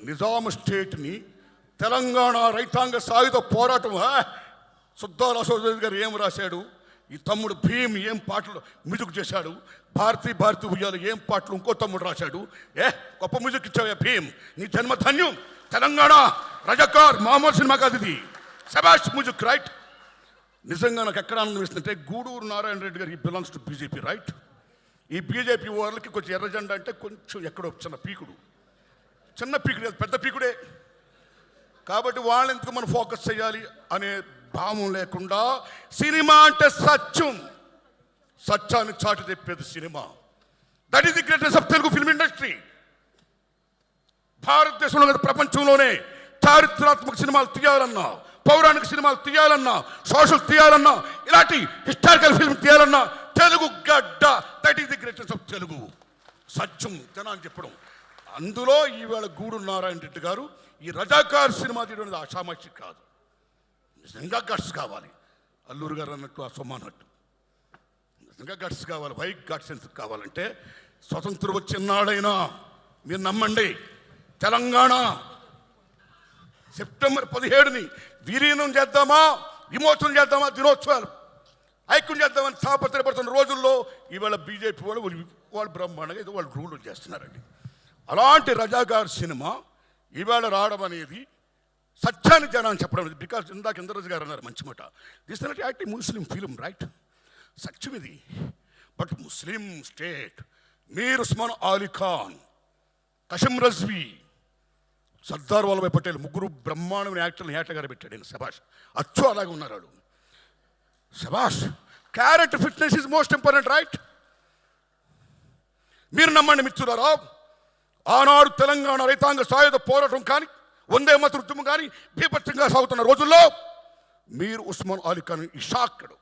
నిజాం స్టేట్ని తెలంగాణ రైతాంగ సాయుధ పోరాటం. సుద్దాల అశోక్ గారు ఏం రాశాడు, ఈ తమ్ముడు భీమ్ ఏం పాటలు మ్యూజిక్ చేశాడు, భారతీ ఉయ్యాలు ఏం పాటలు ఇంకో తమ్ముడు రాశాడు. గొప్ప మ్యూజిక్ ఇచ్చావా భీమ్, నీ జన్మ ధన్యం. తెలంగాణ రజాకార్ మామూలు సినిమా కాదు ఇది, శబాష్ మ్యూజిక్ రైట్. నిజంగా నాకు ఎక్కడ ఆనందం ఇస్తుంటే గూడూరు నారాయణ రెడ్డి గారు ఈ బిలాంగ్స్ టు బీజేపీ రైట్. ఈ బీజేపీ వాళ్ళకి కొంచెం ఎర్ర జెండా అంటే కొంచెం ఎక్కడో చిన్న పీకుడు పెద్ద పీకుడే. కాబట్టి వాళ్ళని ఎందుకు మనం ఫోకస్ చేయాలి అనే భావం లేకుండా సినిమా అంటే సత్యాన్ని చాటి తెప్పేది cinema. That is the greatest of Telugu film industry. భారతదేశంలో కదా ప్రపంచంలోనే చారిత్రాత్మక సినిమాలు తీయాలన్నా, పౌరాణిక సినిమాలు తీయాలన్నా, సోషల్ తీయాలన్నా, ఇలాంటి హిస్టారికల్ ఫిల్మ్ తీయాలన్నా తెలుగు గడ్డ. That is the greatest of Telugu. సత్యం జనాన్ని చెప్పడం. అందులో ఈవేళ గూడూరు నారాయణ రెడ్డి గారు ఈ రజాకార్ సినిమా తీయడం ఆషామాషి కాదు, నిజంగా గట్స్ కావాలి. అల్లూరు గారు అన్నట్టు, ఆ సొమ్మ అన్నట్టు నిజంగా గట్స్ కావాలి. వై గట్స్ ఎందుకు కావాలంటే స్వతంత్రం వచ్చినాడైనా మీరు నమ్మండి, తెలంగాణ సెప్టెంబర్ 17ని విలీనం చేద్దామా, విమోచనం చేద్దామా, దినోత్సవాలు ఐక్యం చేద్దామని తాపత్రయపడుతున్న రోజుల్లో ఈవేళ బీజేపీ వాళ్ళు బ్రహ్మాండంగా ఏదో వాళ్ళు రూల్ చేస్తున్నారండి. అలాంటి రజాకార్ సినిమా ఈవేళ రావడం అనేది సత్యాన్ని జనాన్ని చెప్పడం. బికాస్ ఇందాక ఇంద్రరాజు గారు అన్నారు మంచి మాట, this not acting Muslim film right, సత్యం ఇది. But Muslim state Mir Osman Ali Khan, Qasim Razvi, Sardar Vallabhbhai Patel ముగ్గురు బ్రహ్మాండమైన యాక్టర్ని ఏట గారు పెట్టాడు. నేను శబాష్, అచ్చు అలాగే ఉన్నారు వాళ్ళు. శబాష్, character fitness is most important right. మీరు నమ్మండి మిత్రులారా, ఆనాడు తెలంగాణ రైతాంగ సాయుధ పోరాటం కానీ, వందే మాతరం ఉద్యమం కానీ బీభత్సంగా సాగుతున్న రోజుల్లో మీరు ఉస్మాన్ అలీ ఖాన్ ఇషాక్కడు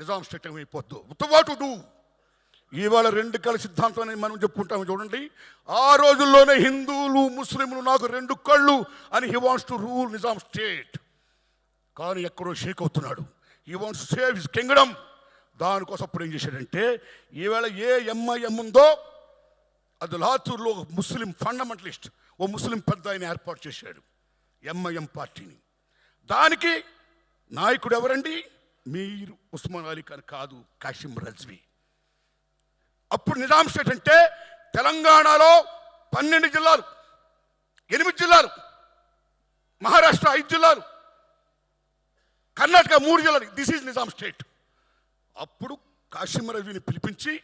నిజాం స్టేట్ అయిపోద్దు ఉత్తవాటు డూ. ఇవాళ రెండు కళ్ళ సిద్ధాంతం అని మనం చెప్పుకుంటాము చూడండి. ఆ రోజుల్లోనే హిందువులు ముస్లింలు నాకు రెండు కళ్ళు అని he wants to rule Nizam state. కానీ ఎక్కడో షేక్ అవుతున్నాడు. He wants to save his Kingdom. దానికోసం అప్పుడు ఏం చేశాడంటే, ఈవేళ ఏ ఎంఐఎం ఉందో అది లాతూర్లో ముస్లిం ఫండమెంటలిస్ట్ ఓ ముస్లిం పెద్ద ఆయన ఏర్పాటు చేశాడు ఎంఐఎం పార్టీని. దానికి నాయకుడు ఎవరండి? మీర్ ఉస్మాన్ అలీ ఖాన్ కాదు, కసిం రజ్వీ. అప్పుడు నిజాం స్టేట్ అంటే తెలంగాణలో 12 జిల్లాలు, 8 జిల్లాలు, మహారాష్ట్ర 5 జిల్లాలు, కర్ణాటక 3 జిల్లాలు. This is Nizam state. అప్పుడు కసిం రజ్వీని పిలిపించి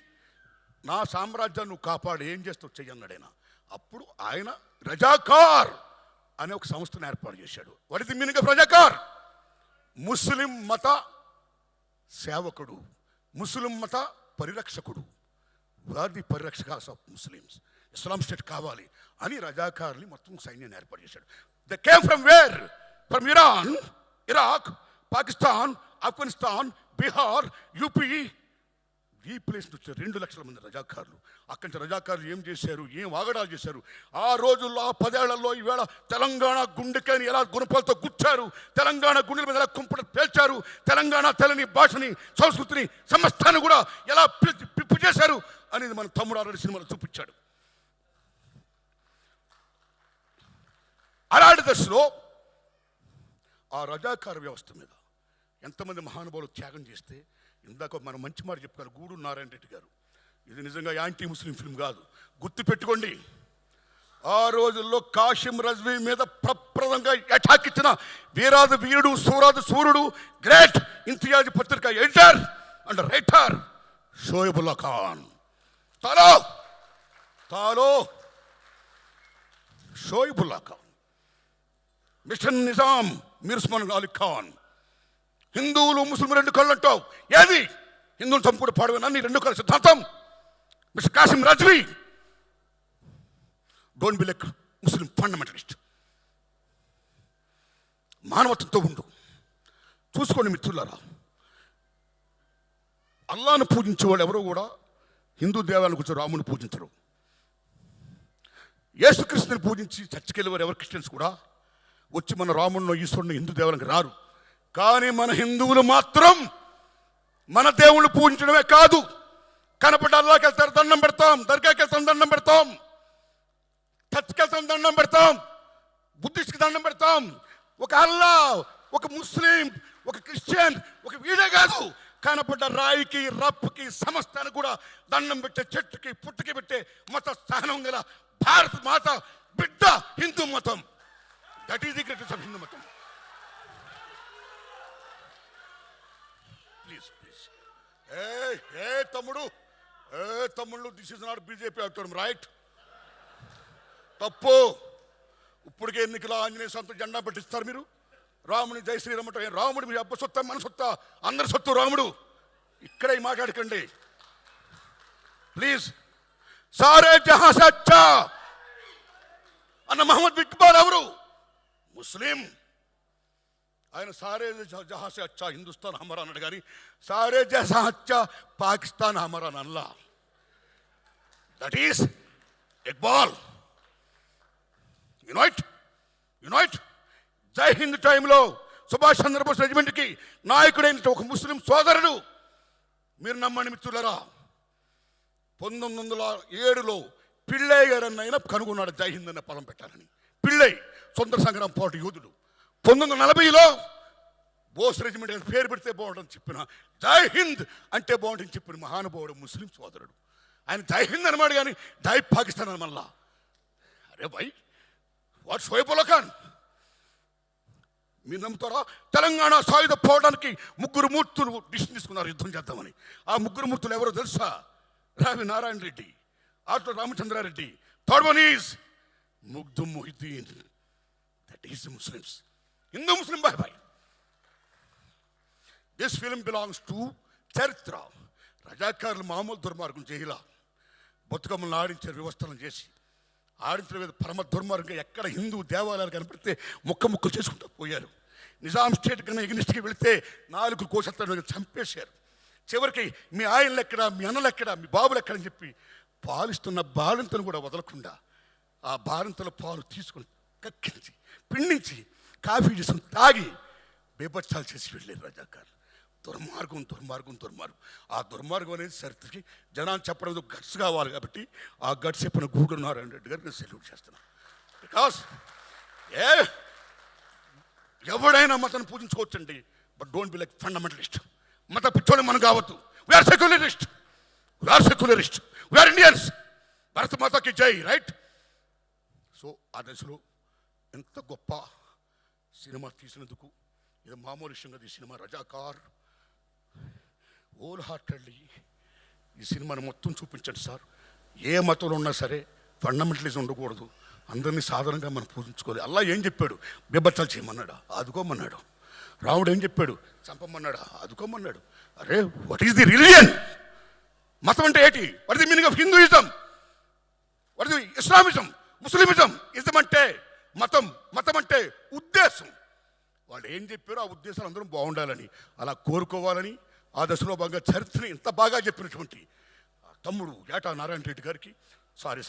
నా సామ్రాజ్యాన్ని నువ్వు కాపాడు, ఏం చేస్తావు చెయ్యన్నాడైనా. అప్పుడు ఆయన రజాకార్ అనే ఒక సంస్థను ఏర్పాటు చేశాడు. What is the meaning of Razakar? Muslim మత సేవకుడు, ముస్లిం మత పరిరక్షకుడు. ఆర్ ది పరిరక్షకాస్ ఆఫ్ ముస్లిమ్స్. ఇస్లాం స్టేట్ కావాలి అని రజాకార్ని మొత్తం సైన్యాన్ని ఏర్పాటు చేశాడు. They came from where? From Iran, Iraq, Pakistan, Afghanistan, Bihar, UP. ఈ ప్లేస్ నుంచి 2 లక్షల మంది రజాకారులు. అక్కడి నుంచి రజాకారులు ఏం చేశారు, ఏం వాగడాలు చేశారు. ఆ రోజుల్లో, ఆ 10 ఏళ్లలో ఈవేళ తెలంగాణ గుండెకాయని ఎలా గుణపాలతో గుచ్చారు, తెలంగాణ గుండెల మీద ఎలా కుంపట పేల్చారు, తెలంగాణ తెలని భాషని, సంస్కృతిని, సమస్తాన్ని కూడా ఎలా పిప్పు చేశారు అనేది మన తమ్ముడు ఆల్రెడీ సినిమాలో చూపించాడు. అలాంటి దశలో ఆ రజాకార వ్యవస్థ మీద ఎంతమంది మహానుభావులు త్యాగం చేస్తే, ఇందాక మనం మంచి మాట చెప్పుకోవాలి గూడూరు నారాయణ రెడ్డి గారు. ఇది నిజంగా యాంటీ ముస్లిం ఫిల్మ్ కాదు, గుర్తుపెట్టుకోండి. ఆ రోజుల్లో కసిం రజ్వీ మీద ప్రప్రదంగా అటాక్ ఇచ్చిన వీరాది వీరుడు, సూరాది సూర్యుడు, గ్రేట్ ఇంతియాజ్ పత్రిక editor and writer Shoebullah Khan. తాలో షోయబుల్లా ఖాన్, మిషన్ నిజాం మీర్ ఉస్మాన్ అలీ ఖాన్. హిందువులు ముస్లిం 2 కళ్ళు అంటావు, ఏది? హిందువులు చంపుడు పాడవేనా నీ 2 కళ్ళ సిద్ధాంతం? Mister Qasim Razvi, don't be like Muslim fundamentalist. మానవత్వంతో ఉండు. చూసుకోండి మిత్రులారా, అల్లాను పూజించేవాళ్ళు ఎవరో కూడా హిందూ దేవాలయానికి వచ్చి రాముని పూజించరు. యేసుక్రీస్తుని పూజించి చర్చికి వెళ్ళేవారు ఎవరు క్రిస్టియన్స్ కూడా వచ్చి మన రాముడిని, ఈశ్వరుని హిందూ దేవాలయానికి రారు. కానీ మన హిందువులు మాత్రం మన దేవుళ్ళు పూజించడమే కాదు, కనపడ్డ అల్లాకి వెళ్తారు దండం పెడతాం, దర్గాకి వెళ్తాం దండం పెడతాం. చర్చికి వెళ్తాం, దండం పెడతాం, బుద్ధిస్ట్కి దండం పెడతాం. ఒక అల్లా, ఒక ముస్లిం, ఒక క్రిస్టియన్, ఒక వీడే కాదు, కనపడ్డ రాయికి, రప్పుకి, సమస్తానికి కూడా దండం పెట్టే, చెట్టుకి పుట్టుకి పెట్టే మత సహనం గల భారత మాత బిడ్డ హిందూ మతం. That is the greatest of Hindu మతం. ప్లీజ్ ప్లీజ్ ఏ తమ్ముళ్ళు, దిస్ ఇస్ నాట్ బీజేపీ అవుతాడు, రైట్? తప్పు. ఇప్పటికే ఎన్నికల ఆంజనేయ సొంత జెండా పెట్టిస్తారు మీరు. రాముని జై శ్రీరామ్ అంటే రాముడు మీ అబ్బ సొత్తా, మన సొత్తా, అందరి సొత్తు రాముడు. ఇక్కడే మాట్లాడకండి ప్లీజ్. సారే జహాं से अच्छा అన్న మహమ్మద్ ఇక్బాల్ ఎవరు? ముస్లిం. ఆయన సారే జహాं से अच्छा హిందుస్థాన్ హమారా అన్నాడు కానీ సారే జహాं अच्छा పాకిస్తాన్ హమారా అల్లా. That is Iqbal. Unite. Jai Hind టైంలో సుభాష్ చంద్రబోస్ రెజిమెంట్కి నాయకుడైన ఒక ముస్లిం సోదరుడు, మీరు నమ్మని మిత్రులరా, 1907లో పిళ్ళై గారన్న ఆయన కనుగొన్నాడు జై హింద్ అనే పదం పెట్టాలని. పిళ్ళై స్వతంత్ర సంగ్రామ పోరాట యోధుడు. 1940లో బోస్ రెజిమెంట్ అని పేరు పెడితే బాగుంటుందని చెప్పిన, జై హింద్ అంటే బాగుంటుందని చెప్పిన మహానుభావుడు ముస్లిం సోదరుడు. ఆయన జై హింద్ అనమాడు కానీ జై పాకిస్తాన్ అని మళ్ళా. అరే భయ్, వాట్ షోయబ్ ఉల్లా ఖాన్. మీరు నమ్ముతారా? తెలంగాణ సాయుధ పోవడానికి 3 మూర్తులు డిసిషన్ తీసుకున్నారు యుద్ధం చేద్దామని. ఆ 3 మూర్తులు ఎవరో తెలుసా? రావి నారాయణ రెడ్డి, ఆటో Ramachandra Reddy, third one is Makhdoom Mohiuddin. That is the Muslims. Hindu Muslim బాయ్. దిస్ ఫిల్మ్ బిలాంగ్స్ టు చరిత్ర. రజాకారులు మామూలు దుర్మార్గం చేయాల, బతుకమ్మలను ఆడించారు, వ్యవస్థలను చేసి ఆడించిన మీద పరమ దుర్మార్గంగా ఎక్కడ హిందూ దేవాలయాలు కనపడితే ముక్కలు చేసుకుంటూ పోయారు. నిజాం స్టేట్ కన్నా ఎగ్నిస్ట్కి వెళితే 4 కోశత్తలను చంపేశారు. చివరికి మీ ఆయనలు ఎక్కడ, మీ అన్నలు ఎక్కడ, మీ బాబులు ఎక్కడని చెప్పి పాలిస్తున్న బాలింతను కూడా వదలకుండా ఆ బాలింతల పాలు తీసుకుని కక్కించి పిండించి కాఫీ చేసుకుని తాగి బేబచ్చాలు చేసి వెళ్ళారు రజాకారులు. దుర్మార్గం. ఆ దుర్మార్గం అనేది చరిత్రకి జనాన్ని చెప్పడం గట్స్ కావాలి కాబట్టి ఆ గట్స్ చెప్పిన గూడూరు నారాయణ రెడ్డి గారికి నేను సెల్యూట్ చేస్తున్నాను. బికాస్ ఎవడైనా మతాన్ని పూజించుకోవచ్చండి, but don't be like fundamentalist. మత పిచ్చోని మనం కావద్దు. We are secularist, we are Indians. భారత మాతకి జై, రైట్? సో ఆ దశలో ఎంత గొప్ప సినిమా తీసినందుకు, ఇది మామూలు విషయంగా ఈ సినిమా రజాకార్ హోల్ హార్టెడ్లీ ఈ సినిమాని మొత్తం చూపించండి సార్. ఏ మతంలో ఉన్నా సరే ఫండమెంటలిజం ఉండకూడదు, అందరినీ సాధారణంగా మనం పూజించుకోవాలి. అల్లా ఏం చెప్పాడు? బెబ్బచ్చాలు చేయమన్నాడా? ఆదుకోమన్నాడు. రాముడు ఏం చెప్పాడు? చంపమన్నాడా? ఆదుకోమన్నాడు. అరే, వాట్ ఈస్ ది రిలిజియన్? మతం అంటే ఏంటి? What is the meaning of Hinduism? What is the Islamism, Muslimism? Ism అంటే మతం అంటే ఉద్దేశం. వాళ్ళు ఏం చెప్పారో ఆ ఉద్దేశాలు అందరం బాగుండాలని, అలా కోరుకోవాలని ఆ దశలో బాగా చరిత్రని ఇంత బాగా చెప్పినటువంటి తమ్ముడు ఏటా నారాయణ రెడ్డి గారికి, సారీ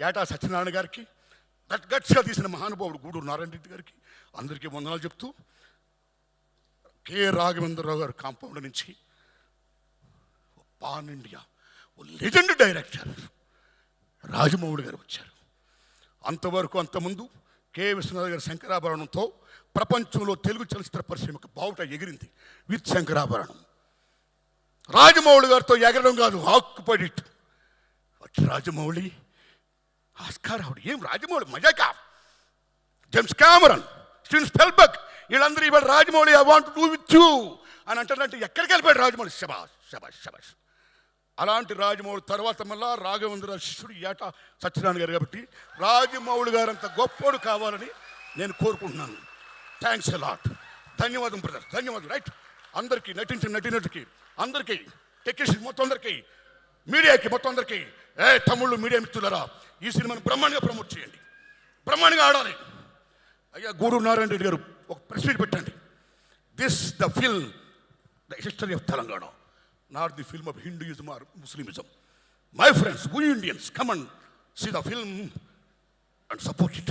ఏటా సత్యనారాయణ గారికి, గట్స్గా తీసిన మహానుభావుడు గూడూరు నారాయణ రెడ్డి గారికి అందరికీ వందనాలు చెప్తూ, కె రాఘవేంద్రరావు గారు కాంపౌండ్ నుంచి pan India legend director Rajamouli గారు వచ్చారు. అంతకుముందు కె విశ్వనాథ్ గారి శంకరాభరణంతో ప్రపంచంలో తెలుగు చలచిత్ర పరిశ్రమకు బావుట ఎగిరింది విత్ శంకరాభరణం. రాజమౌళి గారితో ఎగరడం కాదు, occupied it. Rajamouli Oscar award. ఏం రాజమౌళి మజాకా? జేమ్స్ కెమెరాన్, స్టీవెన్ స్పిల్బర్గ్ వీళ్ళందరూ ఇవాళ Rajamouli I want do with you అని అంటారంటే ఎక్కడికి వెళ్ళిపోయాడు రాజమౌళి? శబాష్. అలాంటి రాజమౌళి తర్వాత మళ్ళా రాఘవేంద్ర శిష్యుడు ఏటా సత్యనారాయణ గారు. కాబట్టి రాజమౌళి గారు అంత గొప్పోడు కావాలని నేను కోరుకుంటున్నాను. Thanks a lot. ధన్యవాదం బ్రదర్, ధన్యవాదం. రైట్, అందరికీ నటించిన నటీనటుకి అందరికీ, టెక్నీషియన్ మొత్తం అందరికీ, మీడియాకి మొత్తం అందరికీ, తమ్ముళ్ళు మీడియా మిత్రులరా, ఈ సినిమాని బ్రహ్మాండంగా ప్రమోట్ చేయండి, బ్రహ్మాండంగా ఆడాలి. అయ్యా గూడూరు నారాయణ రెడ్డి గారు ఒక ప్రెస్ మీట్ పెట్టండి. This the film the history of Telangana, not the film of Hinduism or Muslimism. My friends, we Indians, come and see the film and support it.